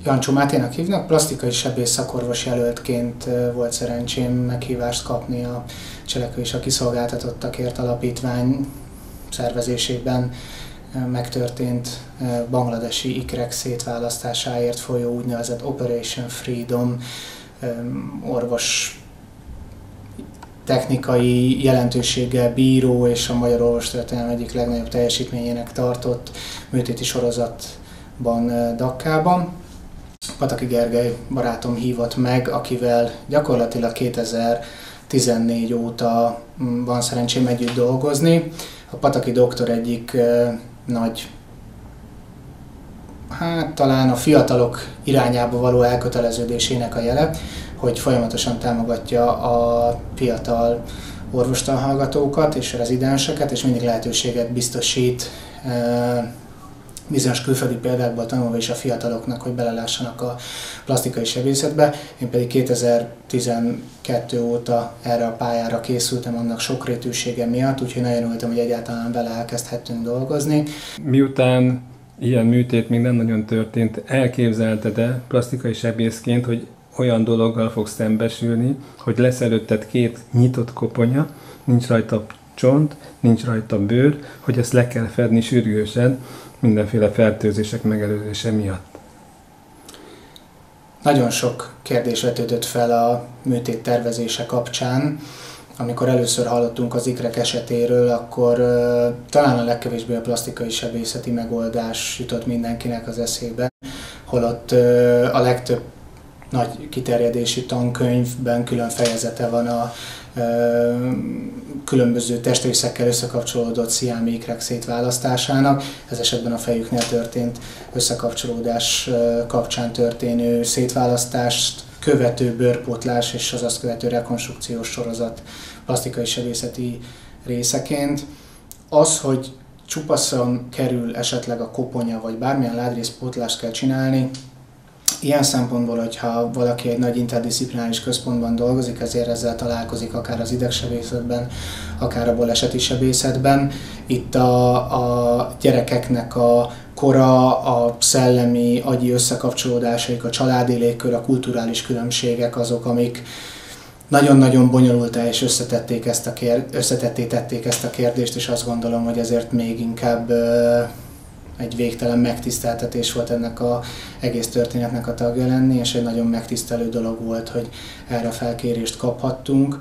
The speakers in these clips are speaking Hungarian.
Jancsó Máténak hívnak, plastikai sebész szakorvos jelöltként volt szerencsém meghívást kapni a Cselekvő és a Kiszolgáltatottakért Alapítvány szervezésében megtörtént bangladesi ikrek szétválasztásáért folyó úgynevezett Operation Freedom orvos technikai jelentőséggel bíró és a magyar orvostörténelem egyik legnagyobb teljesítményének tartott műtéti sorozatban Dakkában. Pataki Gergely barátom hívott meg, akivel gyakorlatilag 2014 óta van szerencsém együtt dolgozni. A Pataki doktor egyik nagy, talán a fiatalok irányába való elköteleződésének a jele, hogy folyamatosan támogatja a fiatal orvostanhallgatókat és rezidenseket, és mindig lehetőséget biztosít bizonyos külföldi példákból tanulva is a fiataloknak, hogy belelássanak a plastikai sebészetbe. Én pedig 2012 óta erre a pályára készültem annak sokrétűsége miatt, úgyhogy nagyon örültem, hogy egyáltalán vele elkezdhettünk dolgozni. Miután ilyen műtét még nem nagyon történt, elképzelted-e plastikai sebészként, hogy olyan dologgal fogsz szembesülni, hogy lesz előtted két nyitott koponya, nincs rajta csont, nincs rajta bőr, hogy ezt le kell fedni sürgősen, mindenféle fertőzések megelőzése miatt? Nagyon sok kérdés vetődött fel a műtét tervezése kapcsán. Amikor először hallottunk az ikrek esetéről, akkor talán a legkevésbé a plastikai sebészeti megoldás jutott mindenkinek az eszébe, holott a legtöbb nagy kiterjedésű tankönyvben külön fejezete van a különböző testrészekkel összekapcsolódott sziámi ikrek szétválasztásának. Ez esetben a fejüknél történt összekapcsolódás kapcsán történő szétválasztást követő bőrpótlás és az azt követő rekonstrukciós sorozat plastikai sebészeti részeként. Az, hogy csupaszon kerül esetleg a koponya, vagy bármilyen ládrészpótlást kell csinálni, ilyen szempontból, hogyha valaki egy nagy interdisziplináris központban dolgozik, ezért ezzel találkozik akár az idegsebészetben, akár a baleseti sebészetben. Itt a gyerekeknek a kora, a szellemi, agyi összekapcsolódásaik, a családi légkör, a kulturális különbségek azok, amik nagyon-nagyon bonyolultá és összetetté tették ezt a kérdést, és azt gondolom, hogy ezért még inkább egy végtelen megtiszteltetés volt ennek az egész történetnek a tagja lenni, és egy nagyon megtisztelő dolog volt, hogy erre a felkérést kaphattunk.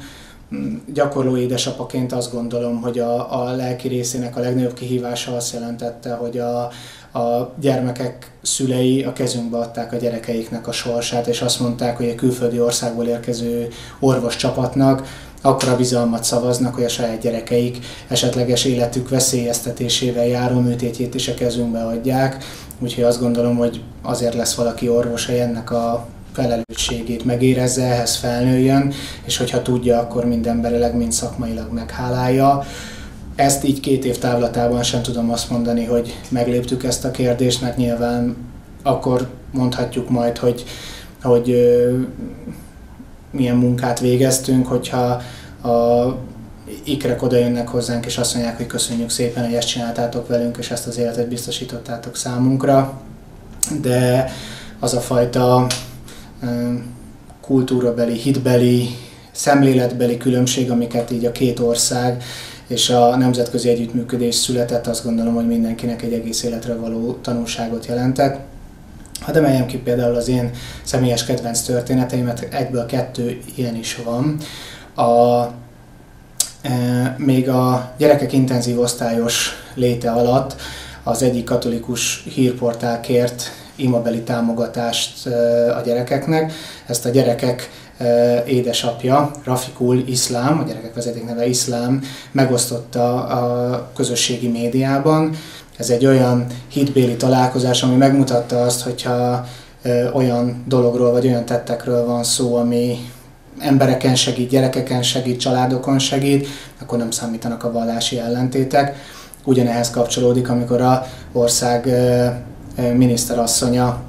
Gyakorló édesapaként azt gondolom, hogy a lelki részének a legnagyobb kihívása azt jelentette, hogy a gyermekek szülei a kezünkbe adták a gyerekeiknek a sorsát, és azt mondták, hogy a külföldi országból érkező orvoscsapatnak akkora bizalmat szavaznak, hogy a saját gyerekeik esetleges életük veszélyeztetésével járó műtétjét is a kezünkbe adják. Úgyhogy azt gondolom, hogy azért lesz valaki orvos, hogy ennek a felelősségét megérezze, ehhez felnőjön, és hogyha tudja, akkor mind emberileg, mind szakmailag meghálálja. Ezt így 2 év távlatában sem tudom azt mondani, hogy megléptük ezt a kérdést, mert nyilván akkor mondhatjuk majd, hogy milyen munkát végeztünk, hogyha a ikrek oda jönnek hozzánk, és azt mondják, hogy köszönjük szépen, hogy ezt csináltátok velünk, és ezt az életet biztosítottátok számunkra. De az a fajta kultúrabeli, hitbeli, szemléletbeli különbség, amiket így a két ország és a nemzetközi együttműködés született, azt gondolom, hogy mindenkinek egy egész életre való tanulságot jelentett. Hadd emeljem ki például az én személyes kedvenc történeteimet, egyből 2 ilyen is van. Még a gyerekek intenzív osztályos léte alatt az egyik katolikus hírportál kért imabeli támogatást a gyerekeknek. Ezt a gyerekek édesapja, Rafikul Iszlám, a gyerekek vezetékneve Iszlám, megosztotta a közösségi médiában. Ez egy olyan hitbéli találkozás, ami megmutatta azt, hogyha olyan dologról vagy olyan tettekről van szó, ami embereken segít, gyerekeken segít, családokon segít, akkor nem számítanak a vallási ellentétek. Ugyanehhez kapcsolódik, amikor az ország miniszterasszonya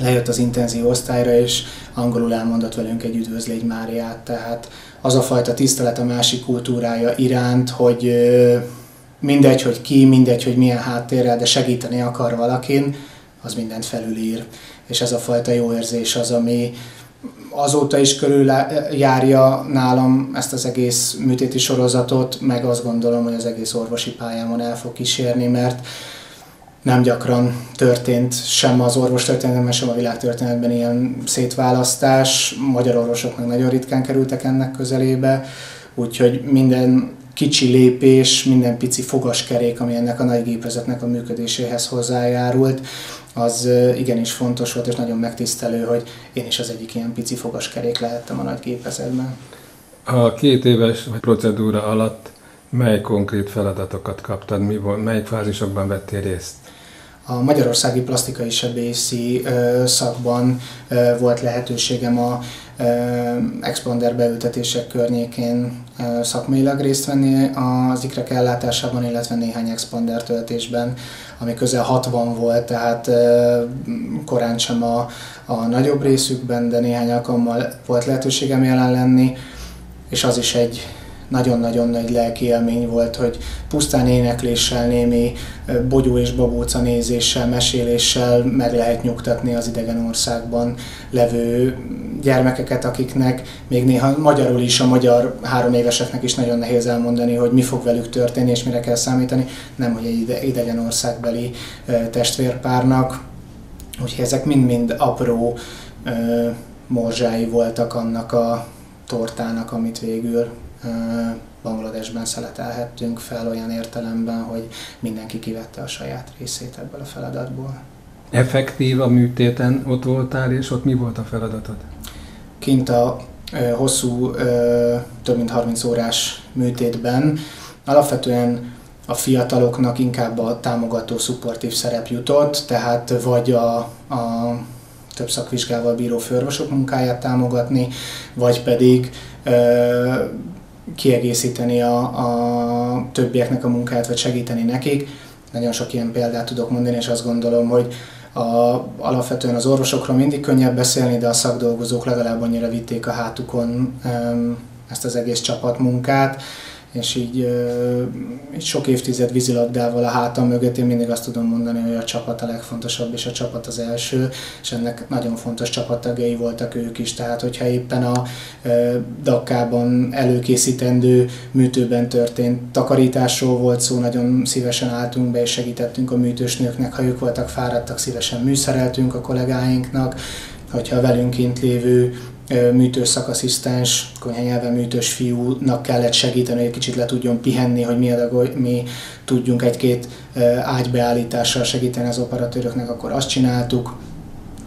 lejött az intenzív osztályra, és angolul elmondott velünk egy üdvözlégy Máriát. Tehát az a fajta tisztelet a másik kultúrája iránt, hogy mindegy, hogy ki, mindegy, hogy milyen háttérrel, de segíteni akar valakin, az mindent felülír. és ez a fajta jó érzés az, ami azóta is körüljárja nálam ezt az egész műtéti sorozatot, meg azt gondolom, hogy az egész orvosi pályámon el fog kísérni, mert nem gyakran történt sem az orvostörténelemben, sem a világtörténetben ilyen szétválasztás. Magyar orvosok meg nagyon ritkán kerültek ennek közelébe, úgyhogy minden kicsi lépés, minden pici fogaskerék, ami ennek a nagy gépezetnek a működéséhez hozzájárult, az igenis fontos volt, és nagyon megtisztelő, hogy én is az egyik ilyen pici fogaskerék lehettem a nagy gépezetben. A 2 éves procedúra alatt mely konkrét feladatokat kaptad, melyik fázisokban vettél részt? A magyarországi plastikai sebészi szakban volt lehetőségem a expander beültetések környékén szakmailag részt venni az ikrek ellátásában, illetve néhány expander töltésben, ami közel 60 volt, tehát korán sem a nagyobb részükben, de néhány alkalommal volt lehetőségem jelen lenni, és az is egy nagyon-nagyon nagy lelki élmény volt, hogy pusztán énekléssel, némi bogyó és babóca nézéssel, meséléssel meg lehet nyugtatni az idegen országban levő gyermekeket, akiknek még néha magyarul is, a magyar 3 éveseknek is nagyon nehéz elmondani, hogy mi fog velük történni és mire kell számítani, nem hogy egy idegen országbeli testvérpárnak. Úgyhogy ezek mind-mind apró morzsái voltak annak a tortának, amit végül Bangladesben szeletelhettünk fel olyan értelemben, hogy mindenki kivette a saját részét ebből a feladatból. Effektív a műtéten ott voltál, és ott mi volt a feladatod? Kint a hosszú, több mint 30 órás műtétben alapvetően a fiataloknak inkább a támogató, szupportív szerep jutott, tehát vagy a több szakvizsgával bíró főorvosok munkáját támogatni, vagy pedig kiegészíteni a többieknek a munkáját, vagy segíteni nekik. Nagyon sok ilyen példát tudok mondani, és azt gondolom, hogy alapvetően az orvosokról mindig könnyebb beszélni, de a szakdolgozók legalább annyira vitték a hátukon ezt az egész csapatmunkát, és így sok évtized vízilabdával a hátam mögött én mindig azt tudom mondani, hogy a csapat a legfontosabb, és a csapat az első, és ennek nagyon fontos csapattagjai voltak ők is, tehát hogyha éppen a Dakkában előkészítendő műtőben történt takarításról volt szó, nagyon szívesen álltunk be és segítettünk a műtősnőknek, ha ők voltak fáradtak, szívesen műszereltünk a kollégáinknak, hogyha a velünk kint lévő műtős szakasszisztens, konyhanyelven műtős fiúnak kellett segíteni, hogy egy kicsit le tudjon pihenni, hogy mi tudjunk egy-két ágybeállítással segíteni az operatőröknek, akkor azt csináltuk.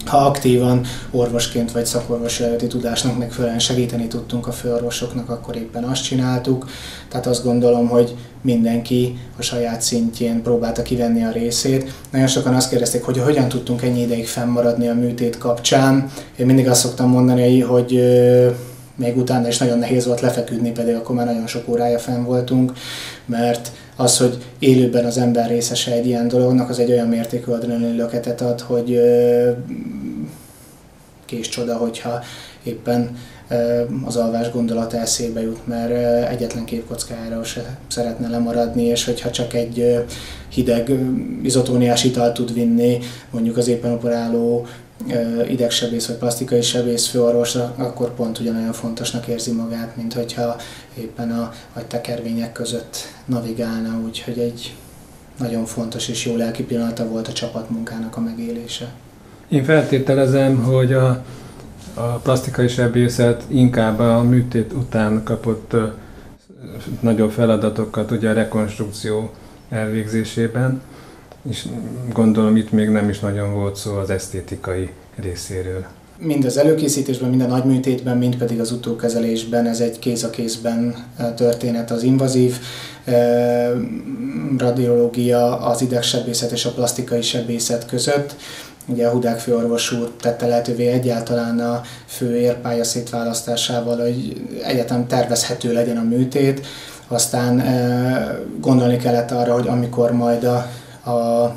Ha aktívan orvosként vagy szakorvosi előtti tudásnak megfelelően segíteni tudtunk a főorvosoknak, akkor éppen azt csináltuk. Tehát azt gondolom, hogy mindenki a saját szintjén próbálta kivenni a részét. Nagyon sokan azt kérdezték, hogy hogyan tudtunk ennyi ideig fennmaradni a műtét kapcsán. Én mindig azt szoktam mondani, hogy még utána is nagyon nehéz volt lefeküdni, pedig akkor már nagyon sok órája fenn voltunk, mert az, hogy élőben az ember részese egy ilyen dolognak, az egy olyan mértékű adrenalin löketet ad, hogy kés csoda, hogyha éppen az alvás gondolata eszébe jut, mert egyetlen képkockájáról se szeretne lemaradni, és hogyha csak egy hideg izotóniás italt tud vinni, mondjuk az éppen operáló idegsebész vagy plastikai sebész főorvosra, akkor pont ugyanolyan fontosnak érzi magát, mint hogyha éppen a tekervények között navigálna, úgyhogy egy nagyon fontos és jó lelki pillanata volt a csapatmunkának a megélése. Én feltételezem, hogy a plastikai sebészet inkább a műtét után kapott nagyobb feladatokat ugye a rekonstrukció elvégzésében, és gondolom itt még nem is nagyon volt szó az esztétikai részéről. Mind az előkészítésben, mind a nagyműtétben, mind pedig az utókezelésben ez egy kéz a kézben történet. Az invazív radiológia, az idegsebészet és a plastikai sebészet között. Ugye a Hudák főorvos úr tette lehetővé egyáltalán a fő érpálya szétválasztásával, hogy egyetem tervezhető legyen a műtét. Aztán gondolni kellett arra, hogy amikor majd a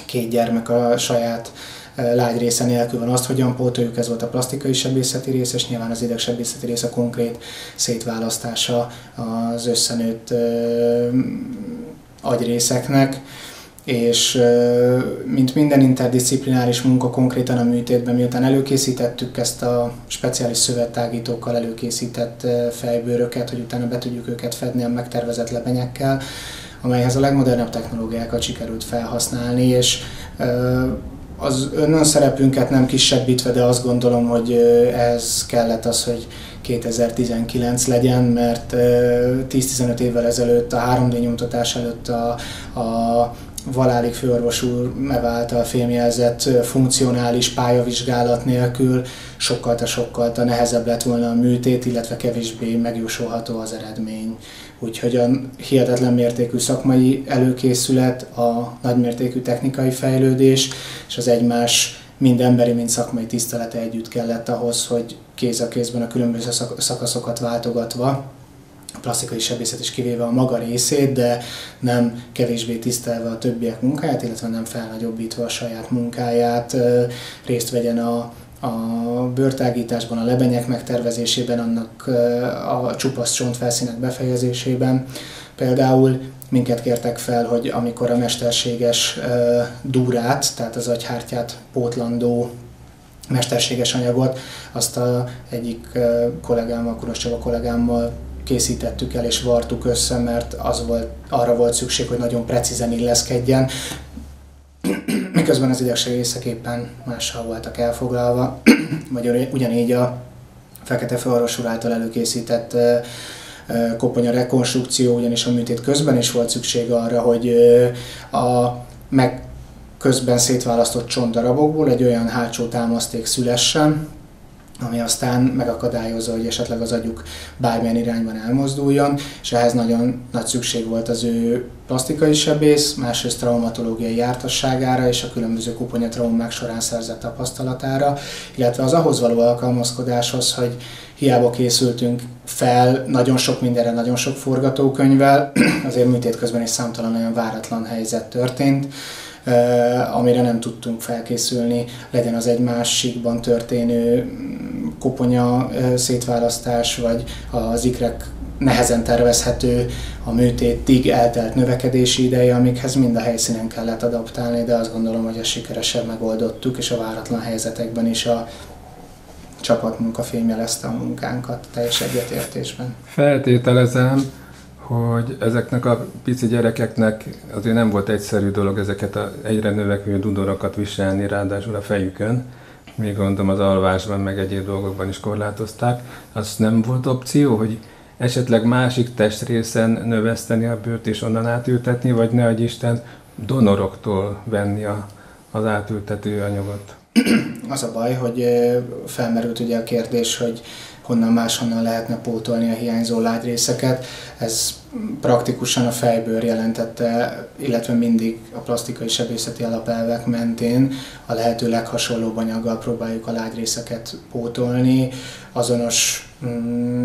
két gyermek a saját lágy része nélkül van, azt hogyan pótoljuk, ez volt a plastikai sebészeti rész, és nyilván az idegsebészeti rész a konkrét szétválasztása az összenőtt agyrészeknek. és mint minden interdisziplináris munka konkrétan a műtétben, miután előkészítettük ezt a speciális szövettágítókkal előkészített fejbőröket, hogy utána be tudjuk őket fedni a megtervezett lebenyekkel, amelyhez a legmodernebb technológiákat sikerült felhasználni, és az önszerepünket nem kisebbítve, de azt gondolom, hogy ez kellett az, hogy 2019 legyen, mert 10-15 évvel ezelőtt, a 3D nyomtatás előtt a Valálik főorvos úr által fémjelzett funkcionális pályavizsgálat nélkül sokkal nehezebb lett volna a műtét, illetve kevésbé megjósolható az eredmény. Úgyhogy a hihetetlen mértékű szakmai előkészület, a nagymértékű technikai fejlődés és az egymás mind emberi, mind szakmai tisztelete együtt kellett ahhoz, hogy kéz a kézben a különböző szakaszokat váltogatva, a plastikai sebészet is kivéve a maga részét, de nem kevésbé tisztelve a többiek munkáját, illetve nem felnagyobbítva a saját munkáját, részt vegyen a bőrtágításban, a lebenyek megtervezésében, annak a csupasz csontfelszínek befejezésében. Például minket kértek fel, hogy amikor a mesterséges dúrát, tehát az agyhártyát pótlandó mesterséges anyagot, azt egyik kollégámmal, Kuros Csaba kollégámmal készítettük el és vartuk össze, mert arra volt szükség, hogy nagyon precízen illeszkedjen, miközben az idegsegészek éppen mással voltak elfoglalva, vagy ugyanígy a Fekete főorvos úr által előkészített koponya rekonstrukció, ugyanis a műtét közben is volt szükség arra, hogy közben szétválasztott csontdarabokból egy olyan hátsó támaszték szülessen, ami aztán megakadályozza, hogy esetleg az agyuk bármilyen irányban elmozduljon, és ehhez nagyon nagy szükség volt az ő plastikai sebész, másrészt traumatológiai jártasságára és a különböző koponyatraumák során szerzett tapasztalatára, illetve az ahhoz való alkalmazkodáshoz, hogy hiába készültünk fel nagyon sok mindenre, nagyon sok forgatókönyvvel, azért műtét közben is számtalan olyan váratlan helyzet történt, amire nem tudtunk felkészülni, legyen az egy másikban történő koponya szétválasztás, vagy az ikrek nehezen tervezhető, a műtétig eltelt növekedési ideje, amikhez mind a helyszínen kellett adaptálni, de azt gondolom, hogy ezt sikeresen megoldottuk, és a váratlan helyzetekben is a csapatmunka fémjelezte a munkánkat teljes egyetértésben. Feltételezem, hogy ezeknek a pici gyerekeknek azért nem volt egyszerű dolog ezeket az egyre növekvő dudorokat viselni, ráadásul a fejükön. Még gondolom az alvásban, meg egyéb dolgokban is korlátozták. Az nem volt opció, hogy esetleg másik testrészen növeszteni a bőrt és onnan átültetni, vagy ne adj Isten donoroktól venni az átültető anyagot? Az a baj, hogy felmerült ugye a kérdés, hogy máshonnan lehetne pótolni a hiányzó lágyrészeket. Ez praktikusan a fejbőr jelentette, illetve mindig a plastikai sebészeti alapelvek mentén a lehető leghasonlóbb anyaggal próbáljuk a lágyrészeket pótolni, azonos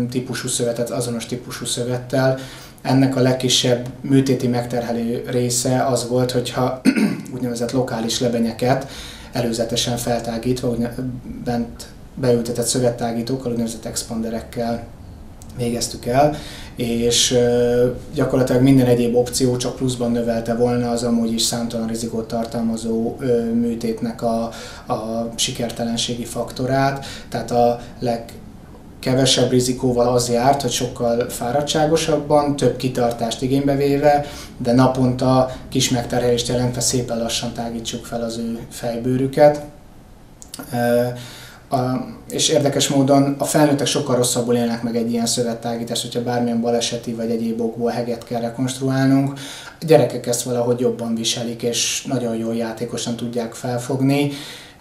típusú szövettel. Ennek a legkisebb műtéti megterhelő része az volt, hogyha úgynevezett lokális lebenyeket előzetesen feltágítva, bent beültetett szövettágítókkal, úgynevezett expanderekkel végeztük el, és gyakorlatilag minden egyéb opció csak pluszban növelte volna az amúgy is számtalan rizikót tartalmazó műtétnek a sikertelenségi faktorát, tehát a legkevesebb rizikóval az járt, hogy sokkal fáradtságosabban, több kitartást igénybe véve, de naponta kis megterhelést jelentve szépen lassan tágítsuk fel az ő fejbőrüket. És érdekes módon a felnőttek sokkal rosszabbul élnek meg egy ilyen szövettágítást, hogyha bármilyen baleseti vagy egyéb okból heget kell rekonstruálnunk. A gyerekek ezt valahogy jobban viselik, és nagyon jól játékosan tudják felfogni.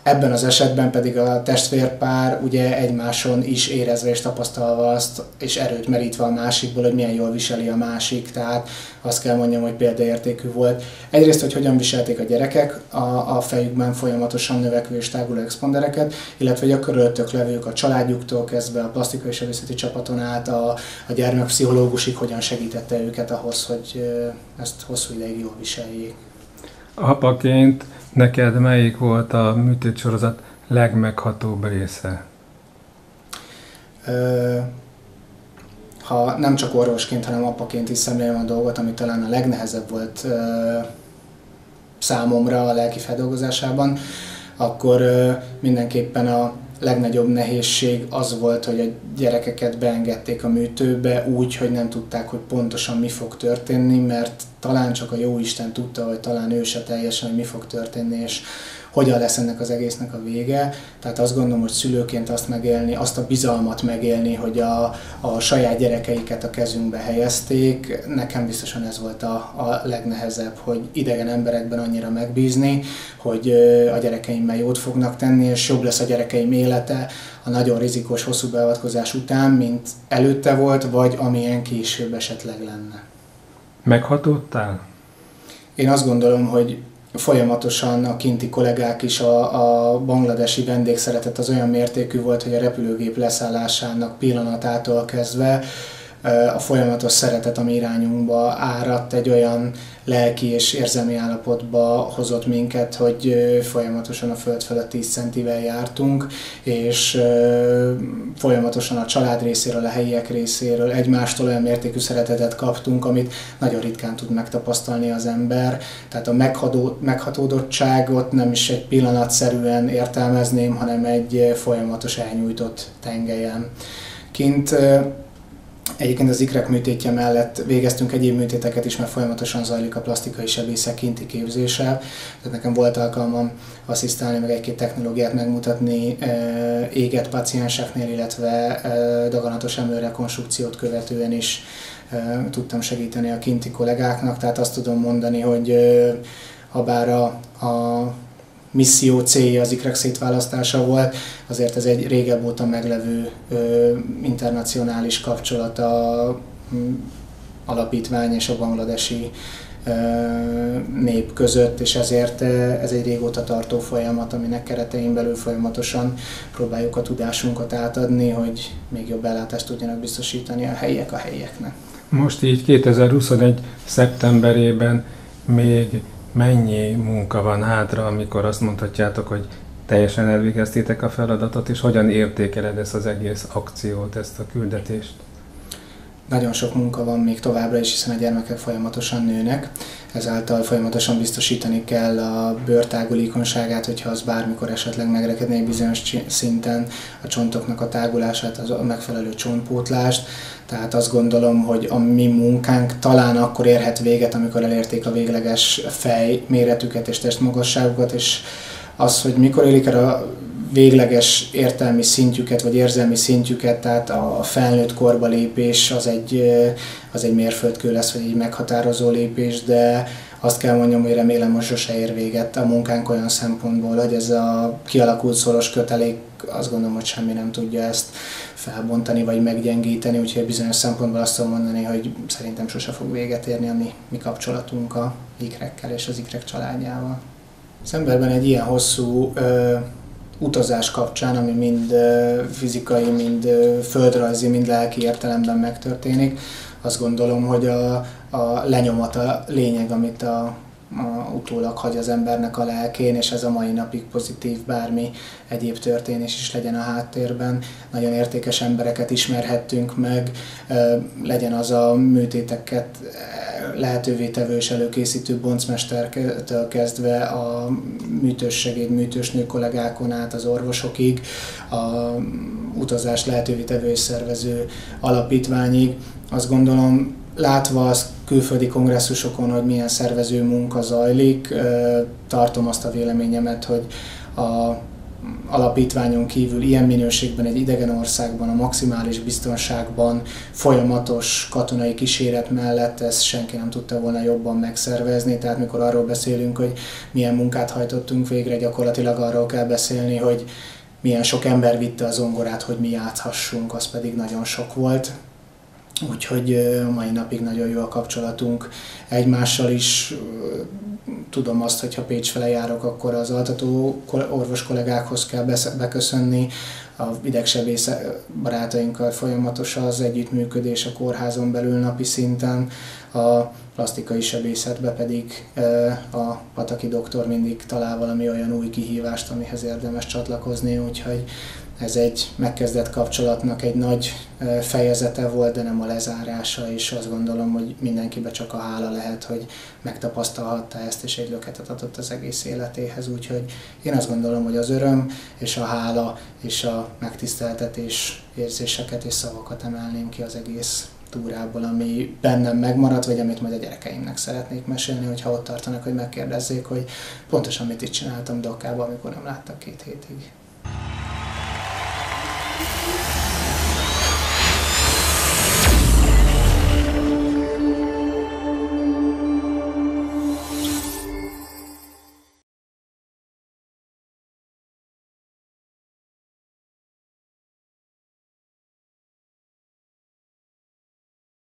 Ebben az esetben pedig a testvérpár ugye egymáson is érezve és tapasztalva azt, és erőt merítve a másikból, hogy milyen jól viseli a másik, tehát azt kell mondjam, hogy példaértékű volt. Egyrészt, hogy hogyan viselték a gyerekek a fejükben folyamatosan növekvő és táguló expandereket, illetve hogy a körülöttük levők a családjuktól kezdve a plastikai sebészeti csapaton át a gyermekpszichológusig hogyan segítette őket ahhoz, hogy ezt hosszú ideig jól viseljék. Apaként neked melyik volt a műtétsorozat legmeghatóbb része? Ha nem csak orvosként, hanem apaként is szemlélem a dolgot, ami talán a legnehezebb volt számomra a lelki feldolgozásában, akkor mindenképpen a legnagyobb nehézség az volt, hogy a gyerekeket beengedték a műtőbe úgy, hogy nem tudták, hogy pontosan mi fog történni, mert talán csak a Jóisten tudta, vagy talán ő se teljesen, hogy mi fog történni, és hogyan lesz ennek az egésznek a vége. Tehát azt gondolom, hogy szülőként azt megélni, azt a bizalmat megélni, hogy a saját gyerekeiket a kezünkbe helyezték. Nekem biztosan ez volt a legnehezebb, hogy idegen emberekben annyira megbízni, hogy a gyerekeimmel jót fognak tenni, és jobb lesz a gyerekeim élete a nagyon rizikós, hosszú beavatkozás után, mint előtte volt, vagy amilyen később esetleg lenne. Meghatódtál? Én azt gondolom, hogy folyamatosan a kinti kollégák is, a bangladesi vendégszeretet az olyan mértékű volt, hogy a repülőgép leszállásának pillanatától kezdve a folyamatos szeretet, ami irányunkba áradt, egy olyan lelki és érzelmi állapotba hozott minket, hogy folyamatosan a föld fölött 10 centivel jártunk, és folyamatosan a család részéről, a helyiek részéről egymástól olyan mértékű szeretetet kaptunk, amit nagyon ritkán tud megtapasztalni az ember. Tehát a meghatódottságot nem is egy pillanatszerűen értelmezném, hanem egy folyamatos elnyújtott tengelyen. Kint egyébként az ikrek műtétje mellett végeztünk egyéb műtéteket is, mert folyamatosan zajlik a plasztikai sebészek kinti képzése. Tehát nekem volt alkalmam asszisztálni, meg egy-két technológiát megmutatni égett pacienseknél, illetve daganatos emlőrekonstrukciót követően is tudtam segíteni a kinti kollégáknak. Tehát azt tudom mondani, hogy habár a misszió célja az ikrek szétválasztása volt, azért ez egy régebb óta meglevő internacionális kapcsolat a alapítvány és a bangladesi nép között, és ezért ez egy régóta tartó folyamat, aminek keretein belül folyamatosan próbáljuk a tudásunkat átadni, hogy még jobb ellátást tudjanak biztosítani a helyieknek. Most így 2021. szeptemberében még mennyi munka van hátra, amikor azt mondhatjátok, hogy teljesen elvégeztétek a feladatot, és hogyan értékeled ezt az egész akciót, ezt a küldetést? Nagyon sok munka van még továbbra is, hiszen a gyermekek folyamatosan nőnek, ezáltal folyamatosan biztosítani kell a bőrtágulékonyságát, hogyha az bármikor esetleg megrekedne egy bizonyos szinten, a csontoknak a tágulását, a megfelelő csontpótlást. Tehát azt gondolom, hogy a mi munkánk talán akkor érhet véget, amikor elérték a végleges fejméretüket és testmagasságukat, és az, hogy mikor élik el a végleges értelmi szintjüket, vagy érzelmi szintjüket, tehát a felnőtt korba lépés az egy mérföldkő lesz, vagy egy meghatározó lépés, de azt kell mondjam, hogy remélem, hogy sose ér véget a munkánk olyan szempontból, hogy ez a kialakult szoros kötelék, azt gondolom, hogy semmi nem tudja ezt felbontani, vagy meggyengíteni, úgyhogy bizonyos szempontból azt tudom mondani, hogy szerintem sose fog véget érni a mi kapcsolatunk a ikrekkel és az ikrek családjával. Szemberben egy ilyen hosszú utazás kapcsán, ami mind fizikai, mind földrajzi, mind lelki értelemben megtörténik, azt gondolom, hogy a lenyomat a lényeg, amit utólag hagy az embernek a lelkén, és ez a mai napig pozitív, bármi egyéb történés is legyen a háttérben. Nagyon értékes embereket ismerhettünk meg, legyen az a műtéteket lehetővé tevő és előkészítő boncmestertől kezdve a műtőssegéd, műtősnő kollégákon át az orvosokig, a utazást lehetővé tevő és szervező alapítványig. Azt gondolom, látva azt külföldi kongresszusokon, hogy milyen szervező munka zajlik, tartom azt a véleményemet, hogy a alapítványon kívül ilyen minőségben egy idegen országban, a maximális biztonságban, folyamatos katonai kíséret mellett ezt senki nem tudta volna jobban megszervezni. Tehát mikor arról beszélünk, hogy milyen munkát hajtottunk végre, gyakorlatilag arról kell beszélni, hogy milyen sok ember vitte a zongorát, hogy mi játszhassunk, az pedig nagyon sok volt. Úgyhogy a mai napig nagyon jó a kapcsolatunk egymással is. Tudom azt, hogy ha Pécs fele járok, akkor az altató orvos kollégákhoz kell beköszönni. A idegsebész barátainkkal folyamatos az együttműködés a kórházon belül napi szinten. A plasztikai sebészetbe pedig a pataki doktor mindig talál valami olyan új kihívást, amihez érdemes csatlakozni, úgyhogy Ez egy megkezdett kapcsolatnak egy nagy fejezete volt, de nem a lezárása, és azt gondolom, hogy mindenkibe csak a hála lehet, hogy megtapasztalhatta ezt, és egy löketet adott az egész életéhez. Úgyhogy én azt gondolom, hogy az öröm és a hála és a megtiszteltetés érzéseket és szavakat emelném ki az egész túrából, ami bennem megmaradt, vagy amit majd a gyerekeimnek szeretnék mesélni, hogyha ott tartanak, hogy megkérdezzék, hogy pontosan mit itt csináltam Dakkában, amikor nem láttak 2 hétig.